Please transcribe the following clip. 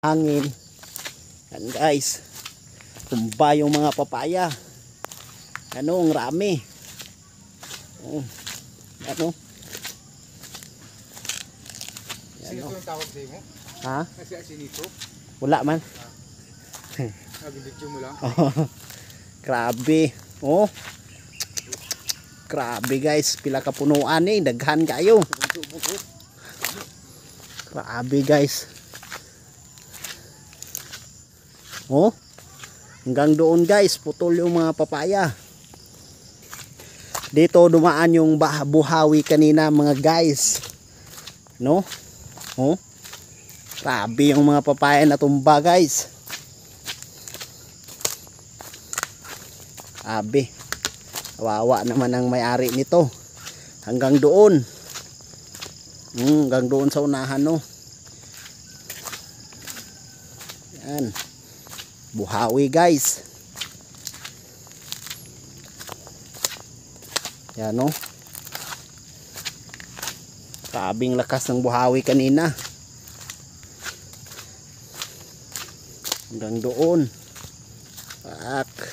hangin. Yan guys, tumba yung mga papaya. Ano, ang rami. Ano? Sinito yung tawag din mo? Ha? Kasi sinito? Wala man. Nag-video mo lang? Grabe. Oh. Grabe guys, pila ka punuan eh, daghan kayo. Grabe guys. Oh. Hanggang doon guys, putol yung mga papaya. Dito dumaan yung buhawi kanina mga guys. No? Oh. Grabe yung mga papaya na tumba guys. Grabe. Kawawa naman ang may-ari nito. Hanggang doon. Hanggang doon sa unahan no. Yan. Buhawi guys. Yan no. Grabing lakas ng buhawi kanina. Hanggang doon. Pak.